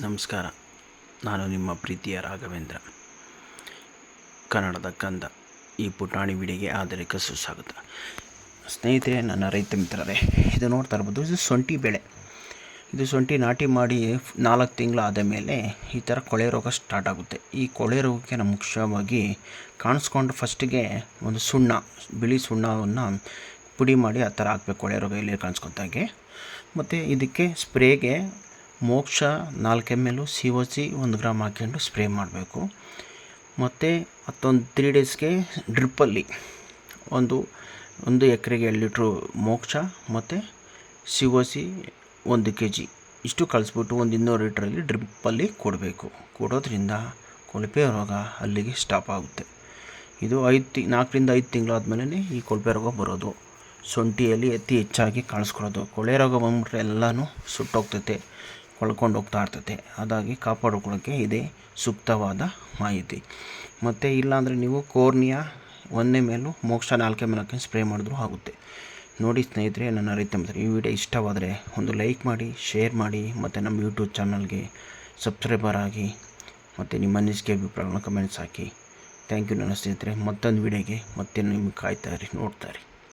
ನಮಸ್ಕಾರ. ನಾನು ನಿಮ್ಮ ಪ್ರೀತಿಯ ರಾಘವೇಂದ್ರ, ಕನ್ನಡದ ಕಂದ. ಈ ಪುಟಾಣಿ ವಿಡಿಯೋಗೆ ಆಧಾರಿಕ ಸುಸ್ವಾಗತ. ಸ್ನೇಹಿತರೆ, ನನ್ನ ರೈತ ಮಿತ್ರರೇ, ಇದು ನೋಡ್ತಾ ಇರ್ಬೋದು, ಇದು ಶುಂಠಿ ಬೆಳೆ. ಇದು ಶುಂಠಿ ನಾಟಿ ಮಾಡಿ 4 ತಿಂಗಳಾದ ಮೇಲೆ ಈ ಥರ ಕೊಳೆ ರೋಗ ಸ್ಟಾರ್ಟ್ ಆಗುತ್ತೆ. ಈ ಕೊಳೆ ರೋಗಕ್ಕೆ ನಾವು ಮುಖ್ಯವಾಗಿ ಕಾಣಿಸ್ಕೊಂಡು ಫಸ್ಟಿಗೆ ಒಂದು ಬಿಳಿ ಸುಣ್ಣವನ್ನು ಪುಡಿ ಮಾಡಿ ಆ ಥರ ಹಾಕ್ಬೇಕು, ಕೊಳೆ ರೋಗ ಇಲ್ಲಿ ಕಾಣಿಸ್ಕೊತಾಗೆ. ಮತ್ತು ಇದಕ್ಕೆ ಸ್ಪ್ರೇಗೆ ಮೋಕ್ಷ 4 ml COC 1 ಗ್ರಾಮ್ ಹಾಕ್ಕೊಂಡು ಸ್ಪ್ರೇ ಮಾಡಬೇಕು. ಮತ್ತು ಮತ್ತೊಂದು 3 ಡೇಸ್ಗೆ ಡ್ರಿಪ್ಪಲ್ಲಿ ಒಂದು ಎಕರೆಗೆ 2 ಲೀಟ್ರು ಮೋಕ್ಷ ಮತ್ತು COC 1 kg ಇಷ್ಟು ಕಳಿಸ್ಬಿಟ್ಟು 200 ಲೀಟ್ರಲ್ಲಿ ಡ್ರಿಪ್ಪಲ್ಲಿ ಕೊಡೋದ್ರಿಂದ ಕೊಳಪೆ ರೋಗ ಅಲ್ಲಿಗೆ ಸ್ಟಾಪ್ ಆಗುತ್ತೆ. ಇದು 4 ರಿಂದ 5 ತಿಂಗಳಾದಮೇಲೆ ಈ ಕೊಳಪೆ ರೋಗ ಬರೋದು. ಶುಂಠಿಯಲ್ಲಿ ಹೆಚ್ಚಾಗಿ ಕಾಣಿಸ್ಕೊಳ್ಳೋದು. ಕೊಳೆ ರೋಗ ಬಂದ್ಬಿಟ್ರೆ ಎಲ್ಲನೂ ಸುಟ್ಟೋಗ್ತೈತೆ, ಕೊಳ್ಕೊಂಡು ಹೋಗ್ತಾ ಇರ್ತೈತೆ. ಹಾಗಾಗಿ ಕಾಪಾಡಿಕೊಳ್ಳೋಕ್ಕೆ ಇದೇ ಸೂಕ್ತವಾದ ಮಾಹಿತಿ. ಮತ್ತು ಇಲ್ಲಾಂದರೆ ನೀವು ಕೋರ್ನಿಯಾ 1 ml ಮೋಕ್ಷ 4 ml ಹಾಕಿ ಸ್ಪ್ರೇ ಮಾಡಿದ್ರೂ ಆಗುತ್ತೆ. ನೋಡಿ ಸ್ನೇಹಿತರೆ, ನನ್ನ ರೈತ ಮಿತ್ರರು, ಈ ವಿಡಿಯೋ ಇಷ್ಟವಾದರೆ ಒಂದು ಲೈಕ್ ಮಾಡಿ, ಶೇರ್ ಮಾಡಿ, ಮತ್ತು ನಮ್ಮ ಯೂಟ್ಯೂಬ್ ಚಾನಲ್ಗೆ ಸಬ್ಸ್ಕ್ರೈಬರ್ ಆಗಿ, ಮತ್ತು ನಿಮ್ಮ ಅನಿಸಿಕೆ ಅಭಿಪ್ರಾಯಗಳನ್ನ ಕಮೆಂಟ್ಸ್ ಹಾಕಿ. ಥ್ಯಾಂಕ್ ಯು ನನ್ನ ಸ್ನೇಹಿತರೆ. ಮತ್ತೊಂದು ವಿಡಿಯೋಗೆ ಮತ್ತೆ ನಿಮಗೆ ಕಾಯ್ತಾಯಿರಿ, ನೋಡ್ತಾಯಿರಿ.